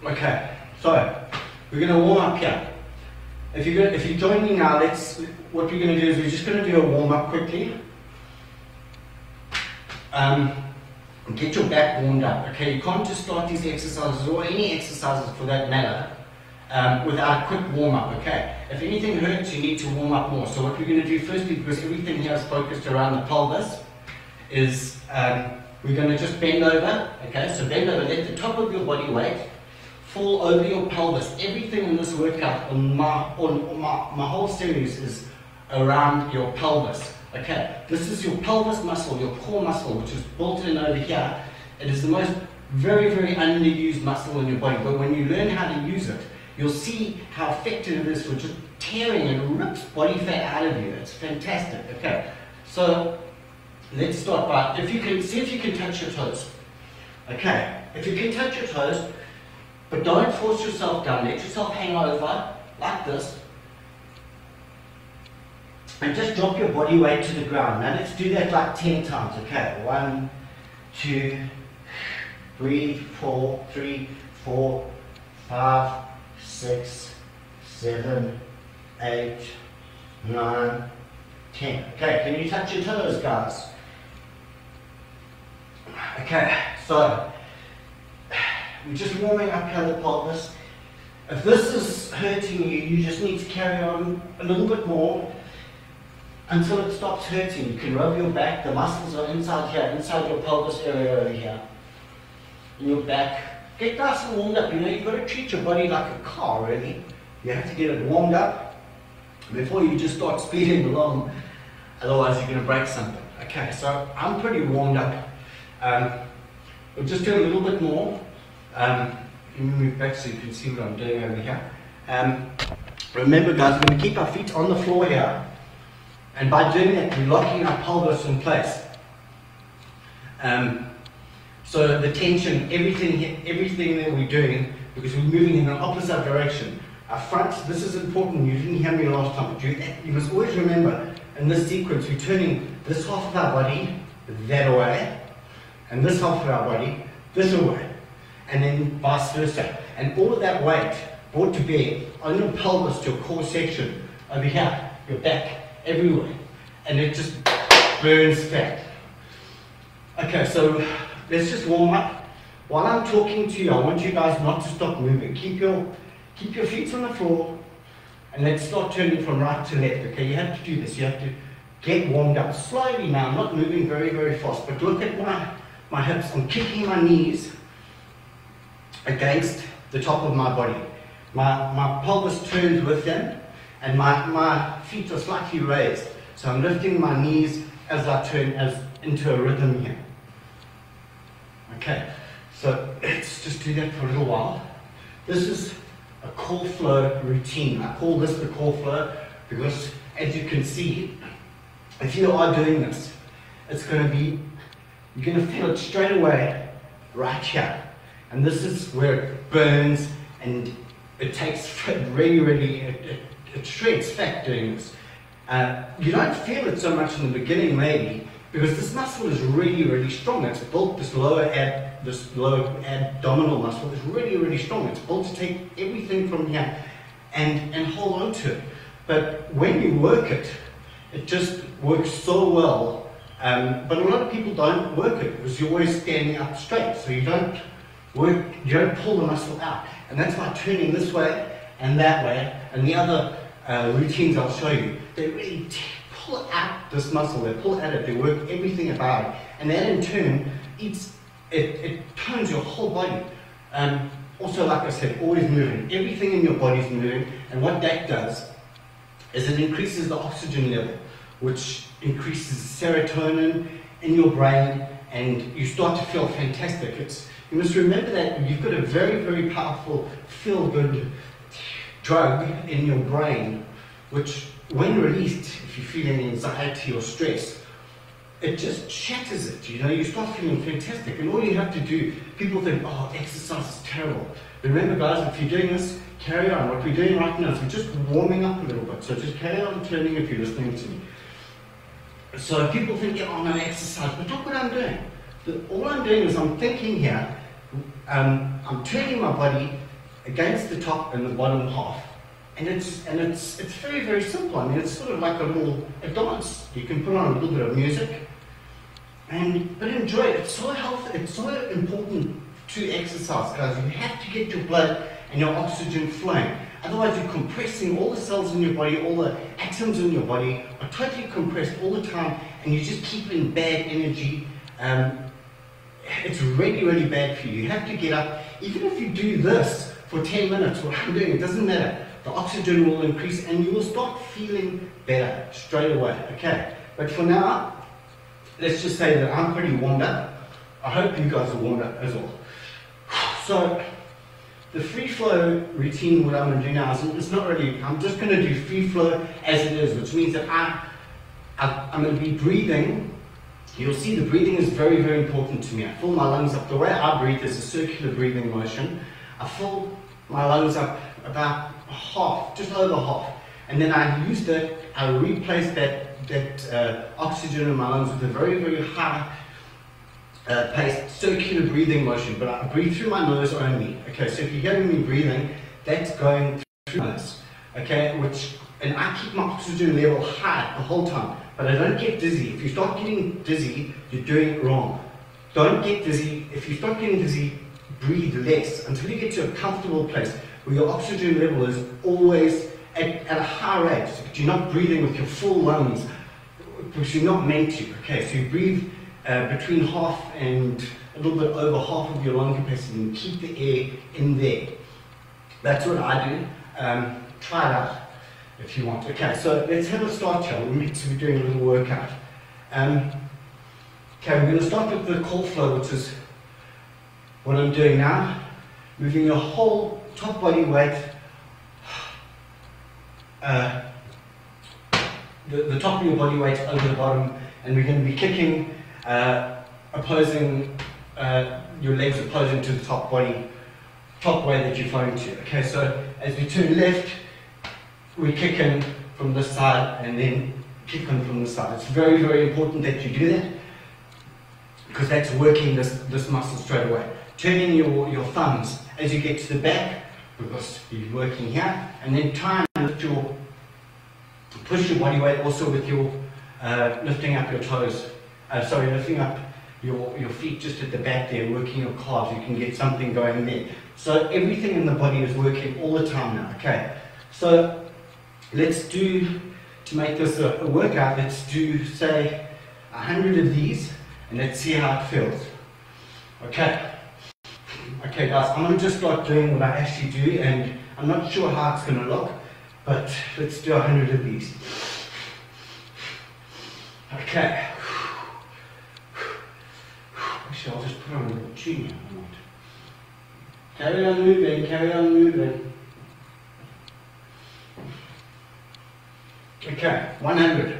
Okay, so we're going to warm up here. If you're joining me now, what we're going to do is we're just going to do a warm up quickly. Get your back warmed up. Okay, you can't just start these exercises or any exercises for that matter without a quick warm up. Okay, if anything hurts, you need to warm up more. So what we're going to do firstly, because everything here is focused around the pelvis, is we're going to just bend over. Okay, so bend over. Let the top of your body weight fall over your pelvis. Everything in this workout, on my whole series, is around your pelvis. Okay, this is your pelvis muscle, your core muscle, which is built in over here. It is the most very underused muscle in your body, but when you learn how to use it, you'll see how effective it is for just tearing and rips body fat out of you. It's fantastic. Okay, so let's start by, if you can touch your toes. Okay, if you can touch your toes, but don't force yourself down. Let yourself hang over like this. And just drop your body weight to the ground. Now let's do that like 10 times. Okay, 1, 2, 3, 4, 3, 4, 5, 6, 7, 8, 9, 10. Okay, can you touch your toes, guys? Okay, so we're just warming up here the pelvis. If this is hurting you, you just need to carry on a little bit more until it stops hurting. You can rub your back. The muscles are inside here, inside your pelvis area over here. In your back. Get nice and warmed up. You know, you've got to treat your body like a car, really. You have to get it warmed up before you just start speeding along. Otherwise, you're going to break something. Okay, so I'm pretty warmed up. We'll just do a little bit more. Let me move back so you can see what I'm doing over here. Remember, guys, we're going to keep our feet on the floor here. And by doing that, we're locking our pelvis in place. So the tension, everything that we're doing, because we're moving in an opposite direction. Our front, this is important, you didn't hear me last time, but you must always remember, in this sequence, we're turning this half of our body that way, and this half of our body this way, and then vice versa. And all of that weight brought to bear on your pelvis, to your core section, over here, your back, everywhere, and it just burns fat. Okay, so let's just warm up. While I'm talking to you, I want you guys not to stop moving. Keep your feet on the floor, and let's start turning from right to left. Okay, you have to do this. You have to get warmed up slowly now. I'm not moving very fast, but look at my hips. I'm kicking my knees against the top of my body. My pelvis turns with them, and my feet are slightly raised. So I'm lifting my knees as I turn into a rhythm here. Okay, so let's just do that for a little while. This is a core flow routine. I call this the core flow because, as you can see, if you are doing this, it's going to be, you're going to feel it straight away right here. And this is where it burns, and it takes really, it shreds fat doing this. You don't feel it so much in the beginning, maybe, because this muscle is really strong. It's built, this lower abdominal muscle is really strong. It's built to take everything from here and hold on to it. But when you work it, it just works so well. But a lot of people don't work it because you're always standing up straight, so you don't pull the muscle out. And that's why turning this way and that way, and the other routines I'll show you, they really pull out this muscle, they pull at it, they work everything about it, and that in turn, it tones your whole body. Also, like I said, always moving, everything in your body is moving, and what that does is it increases the oxygen level, which increases serotonin in your brain, and you start to feel fantastic. You must remember that you've got a very powerful feel-good drug in your brain, which when released, if you feel any anxiety or stress, it just shatters it. You know, you start feeling fantastic, and all you have to do, people think, oh, exercise is terrible. Remember, guys, if you're doing this, carry on. What we're doing right now is we're just warming up a little bit, so just carry on turning if you're listening to me. So people think, oh, no, exercise, but look what I'm doing. All I'm doing is I'm thinking here, I'm turning my body against the top and the bottom half. And it's very, very simple. I mean, it's sort of like a dance. You can put on a little bit of music, but enjoy it. It's so healthy. It's so important to exercise, guys. You have to get your blood and your oxygen flowing. Otherwise, you're compressing all the cells in your body, all the atoms in your body are totally compressed all the time, and you just keep in bad energy. It's really, really bad for you. You have to get up. Even if you do this for 10 minutes, what I'm doing, it doesn't matter. The oxygen will increase and you will start feeling better straight away. Okay, but for now, let's just say that I'm pretty warmed up. I hope you guys are warmed up as well. So, the free flow routine, what I'm going to do now is it's not really, I'm just going to do free flow as it is, which means that I'm going to be breathing. You'll see the breathing is very, very important to me. I fill my lungs up. The way I breathe is a circular breathing motion. I fill my lungs up about half, just over half, and then I use that, I replace that oxygen in my lungs with a very, very high paced circular breathing motion, but I breathe through my nose only. Okay, so if you're hearing me breathing, that's going through my nose. Okay, and I keep my oxygen level high the whole time, but I don't get dizzy. If you start getting dizzy, you're doing it wrong. Don't get dizzy. If you start getting dizzy, breathe less until you get to a comfortable place where your oxygen level is always at a high rate, but you're not breathing with your full lungs, which you're not meant to. Okay, so you breathe between half and a little bit over half of your lung capacity and keep the air in there. That's what I do. Try it out if you want. Okay, so let's have a start here. We're meant to be doing a little workout. Okay, we're going to start with the core flow, which is what I'm doing now. Moving your whole top body weight, the top of your body weight over the bottom, and we're going to be kicking, opposing, your legs opposing to the top way that you're flowing to. Okay, so as we turn left, we kick in from this side and then kick in from this side. It's very, very important that you do that because that's working this muscle straight away. Turning your thumbs as you get to the back because you're working here, and then try and push your body weight also with your lifting up your toes. Lifting up your feet just at the back there, working your calves. You can get something going there. So everything in the body is working all the time now. Okay, so let's do, to make this a workout, let's do say 100 of these and let's see how it feels. Okay guys, I'm going to just start doing what I actually do, and I'm not sure how it's going to look, but let's do 100 of these. Okay. Actually, I'll just put on a little tune here. Carry on moving, carry on moving. Okay, 100.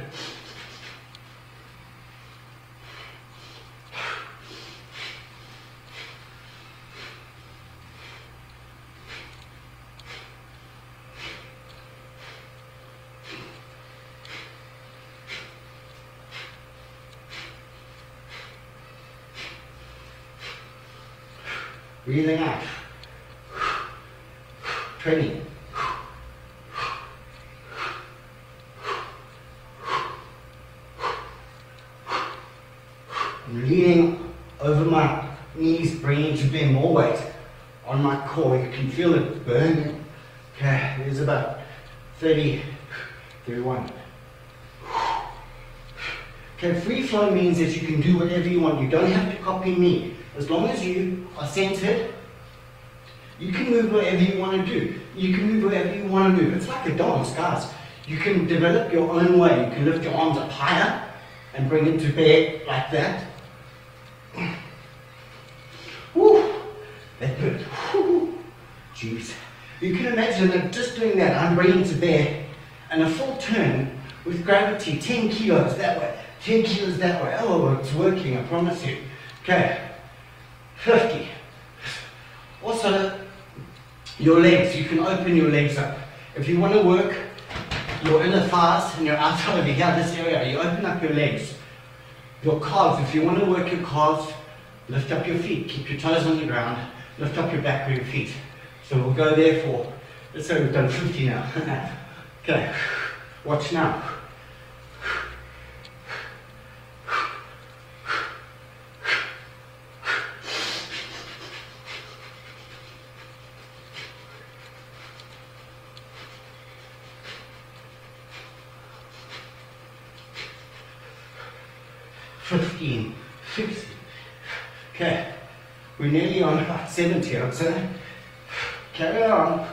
Breathing out. 20. I'm leaning over my knees, bringing to bear more weight on my core. You can feel it burning. Okay, there's about 30, 31. Okay, free flow means that you can do whatever you want. You don't have to copy me. As long as you are centered, you can move whatever you want to do. You can move whatever you want to move. It's like a dance, guys. You can develop your own way. You can lift your arms up higher and bring it to bear like that. Woo! That hurt. Jeez. You can imagine that just doing that, I'm bringing to bear, and a full turn with gravity, 10 kilos that way, 10 kilos that way. Oh, it's working, I promise you. Okay. 50. Also, your legs, you can open your legs up. If you want to work your inner thighs and your outer over here, this area, you open up your legs. Your calves, if you want to work your calves, lift up your feet, keep your toes on the ground, lift up your back with your feet. So we'll go there for, let's say we've done 50 now. Okay, watch now. 15, 60. Okay, we're nearly on about 70, I'd say. Carry on.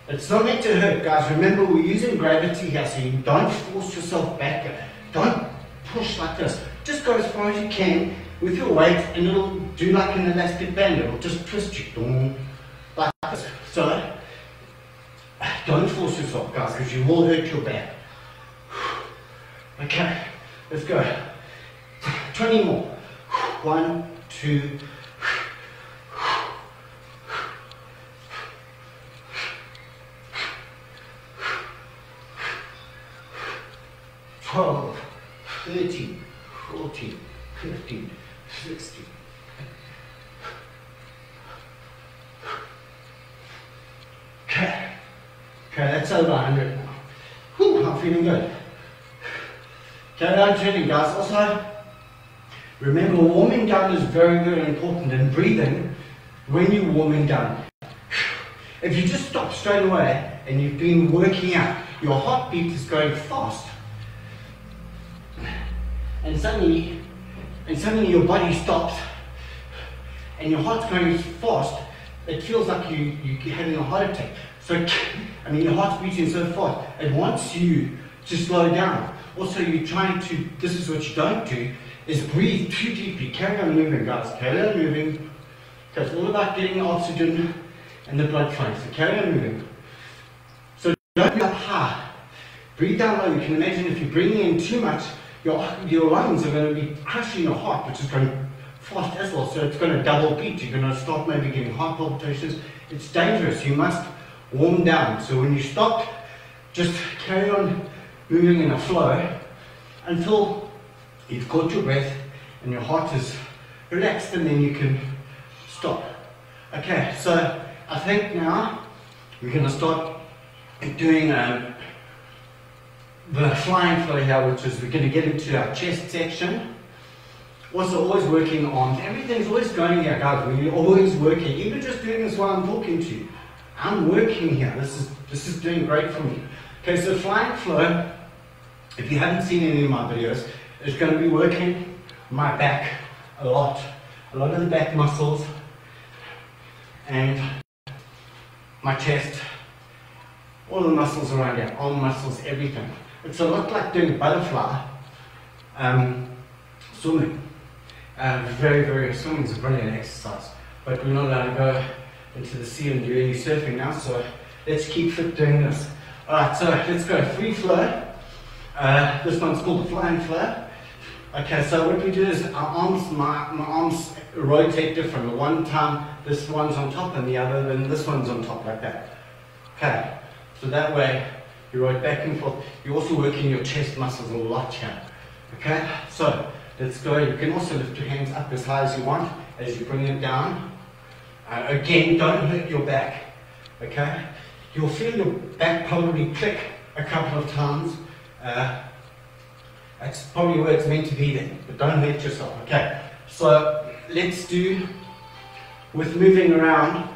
It's not meant to hurt, guys. Remember, we're using gravity here, so you don't force yourself back. Don't push like this. Just go as far as you can with your weight, and it'll do like an elastic band. It'll just twist you like this. So, don't force yourself, guys, because you will hurt your back. Okay, let's go. 20 more. 1, 2, 12, 13, 14, 15, 16. Okay, that's over 100 now. Whew, I'm feeling good. Carry on training, guys. Also, remember, warming down is very, very important, and breathing when you're warming down. If you just stop straight away and you've been working out, your heartbeat is going fast. And suddenly your body stops and your heart's going fast. It feels like you're having a heart attack. So, your heart's beating so fast. It wants you to slow down. Also, you're trying to, this is what you don't do, is breathe too deeply. Carry on moving, guys. Carry on moving. Okay, it's all about getting the oxygen and the blood flowing. So carry on moving. So don't breathe up high. Breathe down low. You can imagine if you're bringing in too much, your lungs are going to be crushing your heart, which is going fast as well. So it's going to double beat. You're going to start maybe getting heart palpitations. It's dangerous. You must warm down. So when you stop, just carry on moving in a flow until you've caught your breath and your heart is relaxed, and then you can stop. Okay, so I think now we're going to start doing the flying flow here, which is we're going to get into our chest section. Also, always working on, everything's always going here, guys. We're always working, even just doing this while I'm talking to you. I'm working here. This is doing great for me. Okay, so flying flow, if you haven't seen any of my videos, it's going to be working my back a lot of the back muscles and my chest, all the muscles around here, arm muscles, everything. It's a lot like doing butterfly swimming. Swimming is a brilliant exercise, but we're not allowed to go into the sea and do any surfing now, so let's keep fit doing this. Alright, so let's go free flow. This one's called the flying flow. Okay, so what we do is our arms, my arms rotate different. The one time this one's on top and the other, then this one's on top, like that. Okay, so that way you rotate back and forth. You're also working your chest muscles a lot here. Okay, so let's go. You can also lift your hands up as high as you want as you bring it down. Again, don't hurt your back. Okay, you'll feel your back probably click a couple of times. That's probably where it's meant to be then, but don't hurt yourself. Okay, so let's do, with moving around,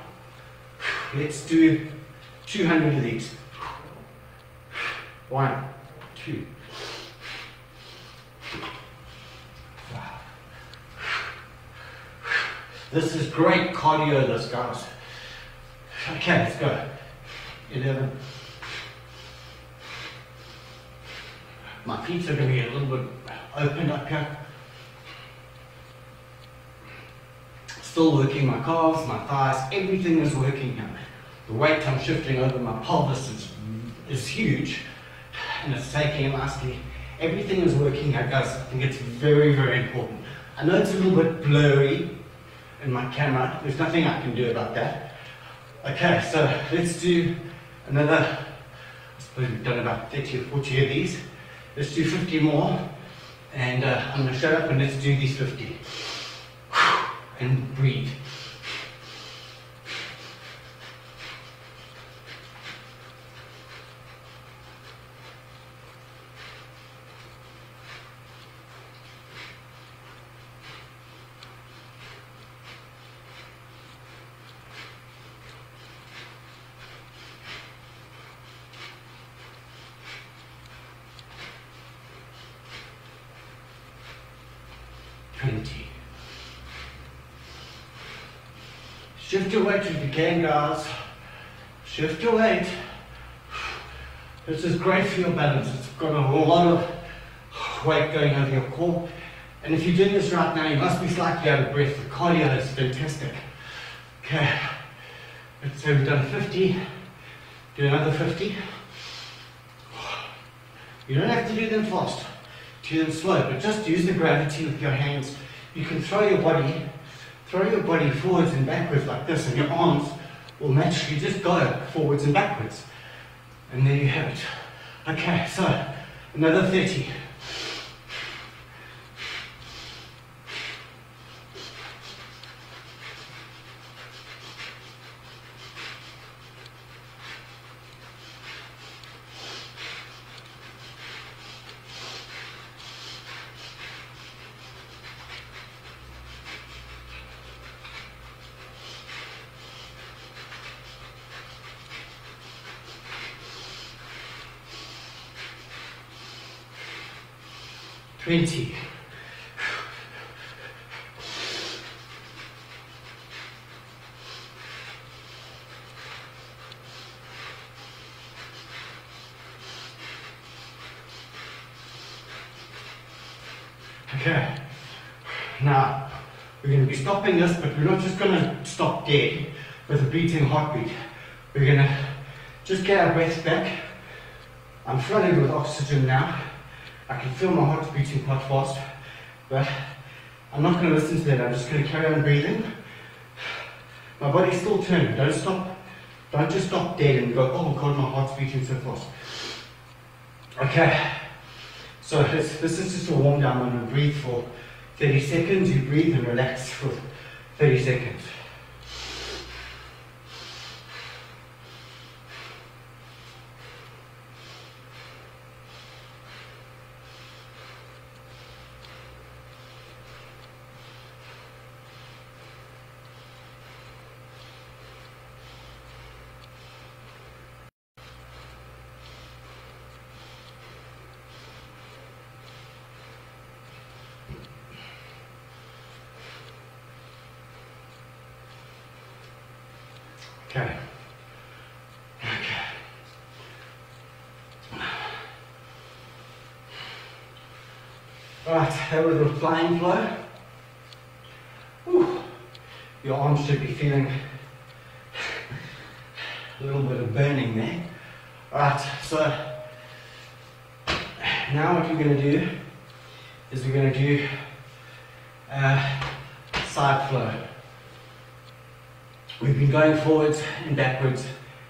let's do 200 of these. 1, 2, 5. This is great cardio, this, guys. Okay, let's go. 11. My feet are going to be a little bit open up here. Still working my calves, my thighs, everything is working here. The weight I'm shifting over my pelvis is huge, and it's taking it nicely. Everything is working here, guys. I think it's very, very important. I know it's a little bit blurry in my camera. There's nothing I can do about that. Okay, so let's do another, I suppose we've done about 30 or 40 of these. Let's do 50 more, and I'm going to shut up and let's do these 50. And breathe. 20. Shift your weight if you can, guys. Shift your weight. This is great for your balance. It's got a lot of weight going over your core. And if you're doing this right now, you must be slightly out of breath. The cardio is fantastic. Okay, let's say we've done 50. Do another 50. You don't have to do them fast. Do them slow, but just use the gravity with your hands. You can throw your body forwards and backwards like this, and your arms will naturally just go forwards and backwards. And there you have it. Okay, so another 30. $20. Okay, now we're going to be stopping this, but we're not just going to stop dead with a beating heartbeat. We're going to just get our breath back. I'm flooded with oxygen now. I can feel my heart beating quite fast, but I'm not going to listen to that. I'm just going to carry on breathing. My body's still turning. Don't stop. Don't just stop dead and go, oh God, my heart's beating so fast. Okay, so this is just a warm down. I'm going to breathe for 30 seconds. You breathe and relax for 30 seconds. Okay. Right, that was a flying flow. Whew. Your arms should be feeling a little bit of burning there. Right, so now what we're going to do is we're going to do side flow. We've been going forwards and backwards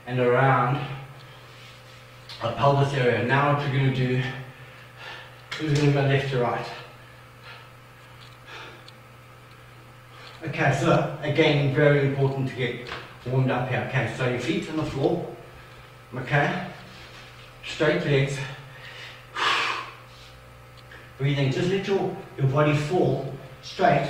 and around our pelvis area. Now what we're going to do is we're going to go left to right. Okay, so again, very important to get warmed up here. Okay, so your feet on the floor. Okay, straight legs. Breathing, just let your body fall straight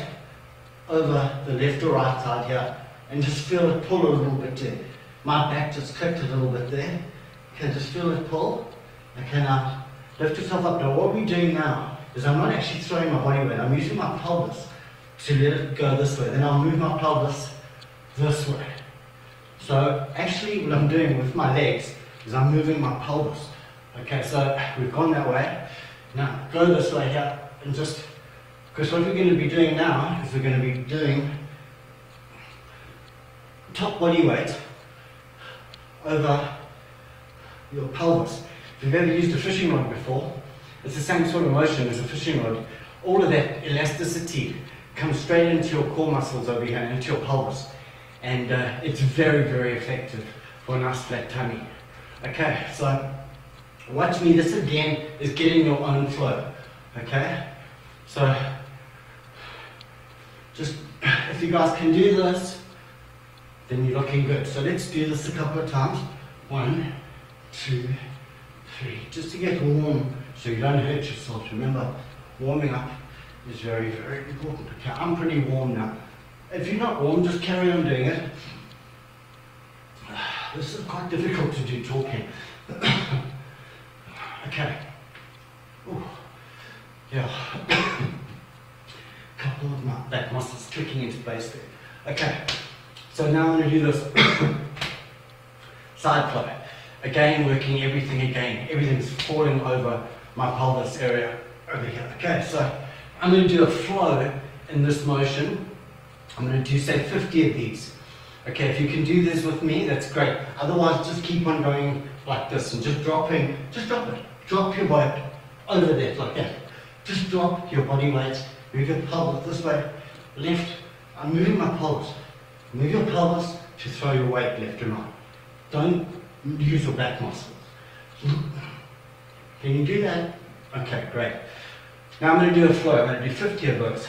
over the left or right side here. And just feel it pull a little bit there. My back just clicked a little bit there. Okay, just feel it pull. Okay, now lift yourself up. Now what we're doing now is I'm not actually throwing my body weight. I'm using my pelvis to let it go this way. Then I'll move my pelvis this way. So actually what I'm doing with my legs is I'm moving my pelvis. Okay, so we've gone that way. Now go this way here and just, because what we're going to be doing now is we're going to be doing top body weight over your pelvis. If you've ever used a fishing rod before, it's the same sort of motion as a fishing rod. All of that elasticity comes straight into your core muscles over here, into your pelvis. And it's very, very effective for a nice flat tummy. Okay, so watch me. This again is getting your own flow. Okay, so just, if you guys can do this, then you're looking good. So let's do this a couple of times. 1, 2, 3. Just to get warm so you don't hurt yourself. Remember, warming up is very, very important. Okay, I'm pretty warm now. If you're not warm, just carry on doing it. This is quite difficult to do talking. Okay. Ooh. Yeah. Couple all of my back muscles clicking into place there. Okay, so now I'm going to do this side flow. Again, working everything again. Everything's falling over my pelvis area over here. Okay, so I'm going to do a flow in this motion. I'm going to do, say, 50 of these. Okay, if you can do this with me, that's great. Otherwise, just keep on going like this and just drop it. Drop your body over there, like that. Just drop your body weight. Move your pelvis this way, left. I'm moving my pelvis. Move your pelvis to throw your weight left and right. Don't use your back muscles. Can you do that? Okay, great. Now I'm going to do a flow. I'm going to do 50 of those.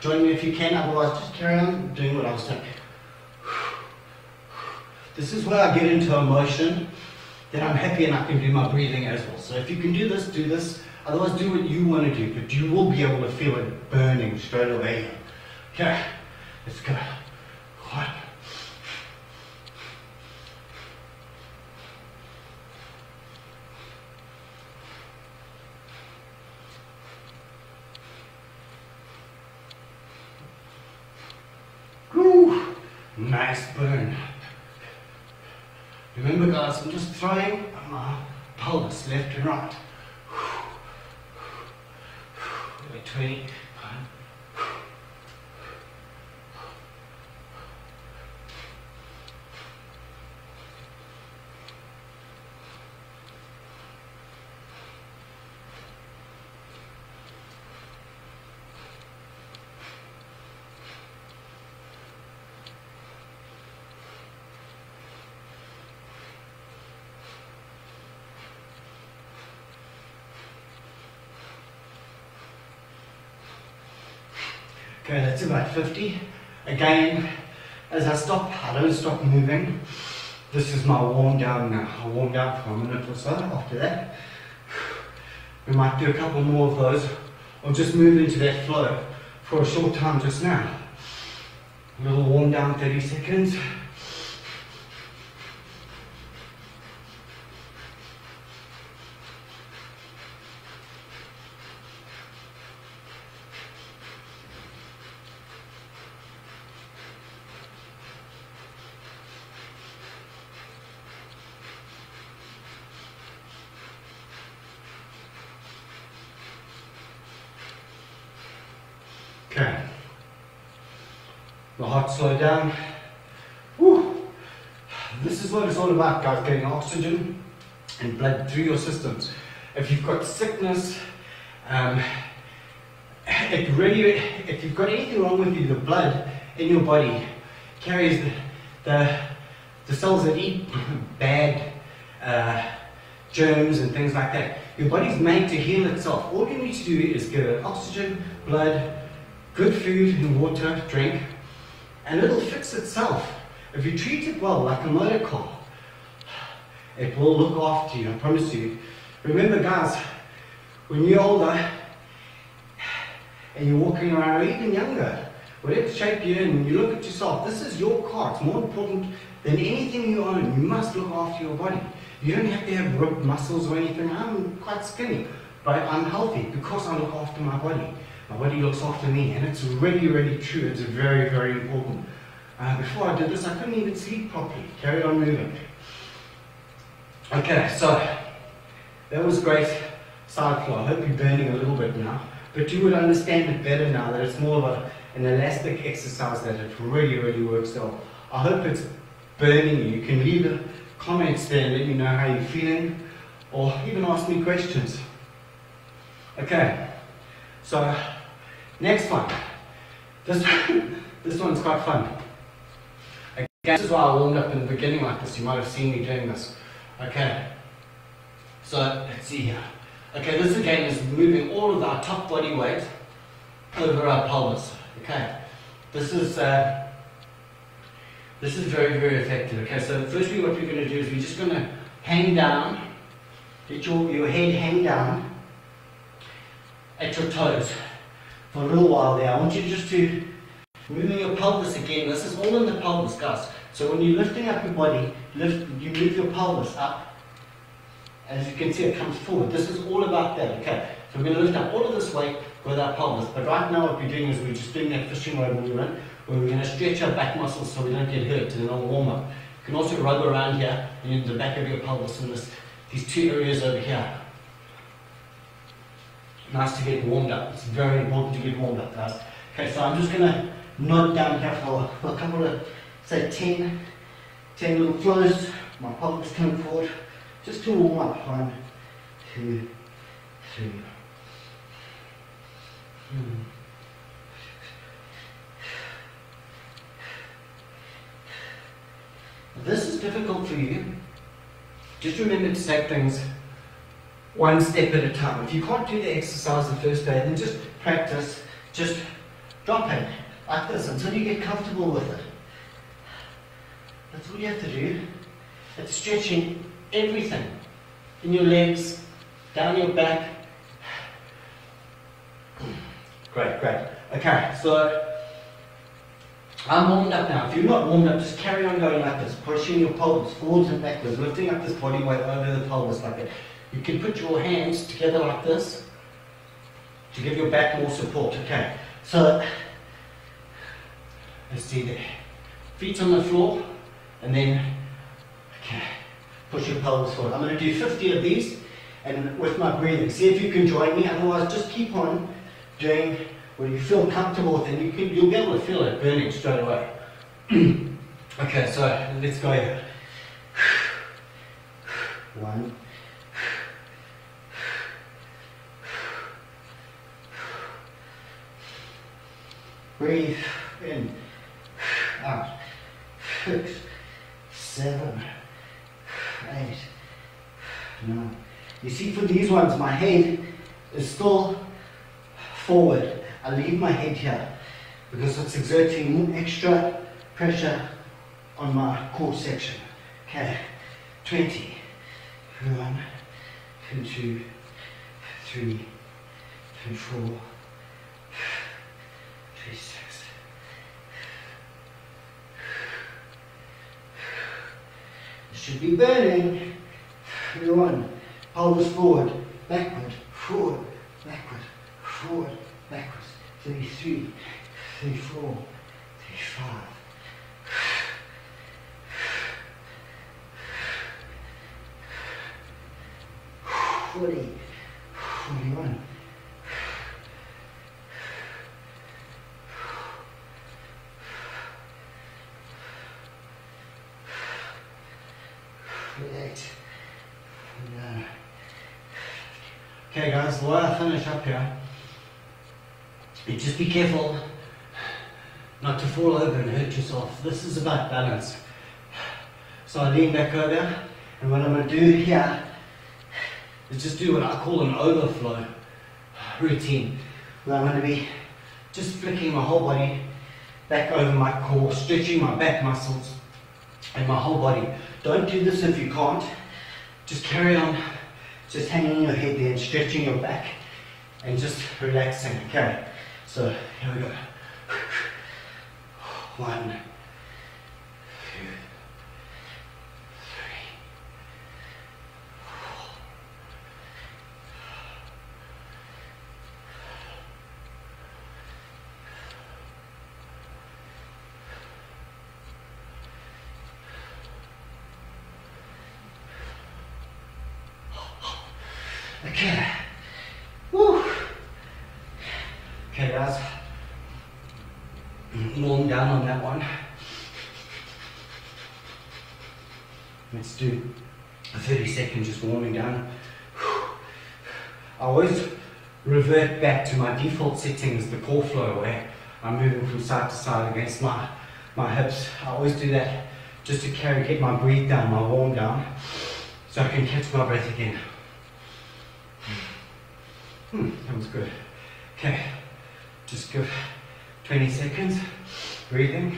Join me if you can, otherwise just carry on doing what I was doing. This is where I get into a motion that I'm happy and I can do my breathing as well. So if you can do this, do this. Otherwise do what you want to do, but you will be able to feel it burning straight away. Okay, let's go. 1. Woo, nice burn. Remember guys, I'm just throwing my pelvis left and right. 20. Okay, that's about 50. Again, as I stop, I don't stop moving. This is my warm down now. I'll warm down for a minute or so. After that, we might do a couple more of those, or just move into that flow for a short time just now. A little warm down, 30 seconds. Okay, the heart slow down. Woo. This is what it's all about, guys, getting oxygen and blood through your systems. If you've got sickness, if you've got anything wrong with you, the blood in your body carries the cells that eat bad germs and things like that. Your body's made to heal itself. All you need to do is get it oxygen, blood, good food and water, drink, and it'll fix itself. If you treat it well, like a motor car, it will look after you, I promise you. Remember guys, when you're older and you're walking around, or even younger, whatever shape you're in, when you look at yourself, this is your car. It's more important than anything you own. You must look after your body. You don't have to have ripped muscles or anything. I'm quite skinny, but I'm healthy because I look after my body. My body looks after me, and it's really, really true. It's very, very important. Before I did this, I couldn't even sleep properly. Carry on moving. Okay, so that was great side flow. I hope you're burning a little bit now, but you would understand it better now that it's more of an elastic exercise, that it really, really works well. I hope it's burning you. You can leave the comments there and let me know how you're feeling, or even ask me questions. Okay. So, next one. This one's quite fun. Again, this is why I warmed up in the beginning like this. You might have seen me doing this. Okay. So, let's see here. Okay, this again is moving all of our top body weight over our pelvis. Okay. This is very, very effective. Okay, so firstly what we're going to do is we're just going to hang down. Let your head hang down at your toes for a little while there. I want you just to move your pelvis again. This is all in the pelvis, guys. So when you're lifting up your body, you move your pelvis up. As you can see, it comes forward. This is all about that, okay? So we're going to lift up all of this weight with our pelvis. But right now what we're doing is we're just doing that fishing rod movement where we're going to stretch our back muscles so we don't get hurt in a warm up. You can also rub around here in the back of your pelvis in these two areas over here. Nice to get warmed up. It's very important to get warmed up, guys. Okay, so I'm just going to nod down here for a couple of, say 10 little flows. My pelvis coming forward just to warm up. 1, 2, 3. If this is difficult for you, just remember to take things one step at a time. If you can't do the exercise the first day, then just practice, just drop it like this until you get comfortable with it. That's all you have to do. It's stretching everything in your legs, down your back. Great, great. Okay, so I'm warmed up now. If you're not warmed up, just carry on going like this, pushing your pelvis forwards and backwards, lifting up this body weight over the pelvis like that. You can put your hands together like this to give your back more support. Okay, so let's see there. Feet on the floor, and then push your pelvis forward. I'm going to do 50 of these, and with my breathing. See if you can join me. Otherwise, just keep on doing what you feel comfortable with, and you'll be able to feel it burning straight away. Okay, so let's go here. 1. Breathe in, out. 6, 7, 8, 9. You see, for these ones, my head is still forward. I leave my head here because it's exerting extra pressure on my core section. Okay, 20. 1, 2, 3, 4, 6. It should be burning. 1. Pelvis forward, backward, forward, backward, forward, backwards. 33, 34, 35. 40, 41. 48. Okay guys, the way I finish up here, you just be careful not to fall over and hurt yourself. This is about balance. So I lean back over, and what I'm going to do here is just do what I call an overflow routine, where I'm going to be just flicking my whole body back over my core, stretching my back muscles and my whole body. Don't do this if you can't. Just carry on, just hanging your head there and stretching your back and just relaxing. Okay, so here we go. 1, 2, 3, 4. Okay. Woo. Okay guys, warm down on that one. Let's do a 30 seconds just warming down. I always revert back to my default settings, the core flow, where I'm moving from side to side against my hips. I always do that just to get my breathe down, my warm down, so I can catch my breath again. That was good. Okay, just give 20 seconds, breathing.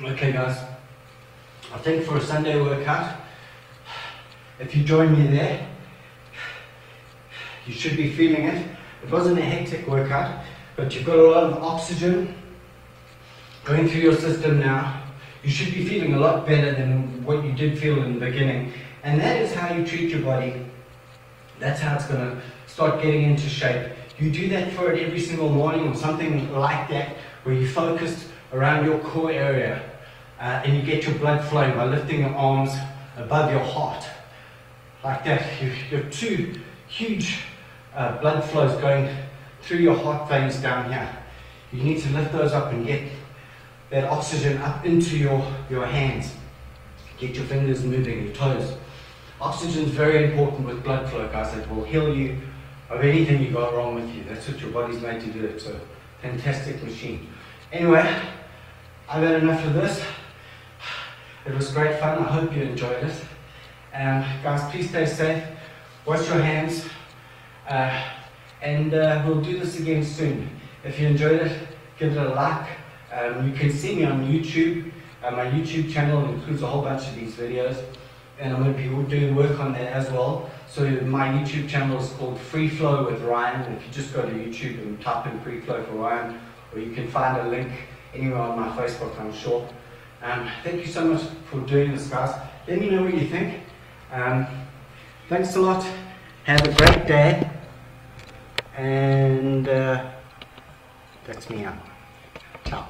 Okay guys, I think for a Sunday workout, if you join me there, you should be feeling it. It wasn't a hectic workout, but you've got a lot of oxygen going through your system now. You should be feeling a lot better than what you did feel in the beginning. And that is how you treat your body. That's how it's going to start getting into shape. You do that for it every single morning or something like that, where you focus around your core area and you get your blood flowing by lifting your arms above your heart. Like that. You have two huge blood flows going through your heart veins down here. You need to lift those up and get that oxygen up into your hands. Get your fingers moving, your toes. Oxygen is very important with blood flow, guys. It will heal you of anything you got wrong with you. That's what your body's made to do. It's a fantastic machine. Anyway, I've had enough of this. It was great fun. I hope you enjoyed it. Guys, please stay safe. Wash your hands. And we'll do this again soon. If you enjoyed it, give it a like. You can see me on YouTube. My YouTube channel includes a whole bunch of these videos, and I'm going to be doing work on that as well. So my YouTube channel is called Freeflow with Ryan. If you just go to YouTube and type in Freeflow for Ryan, or you can find a link anywhere on my Facebook, I'm sure. Thank you so much for doing this, guys. Let me know what you think. Thanks a lot. Have a great day. And that's me out. Ciao.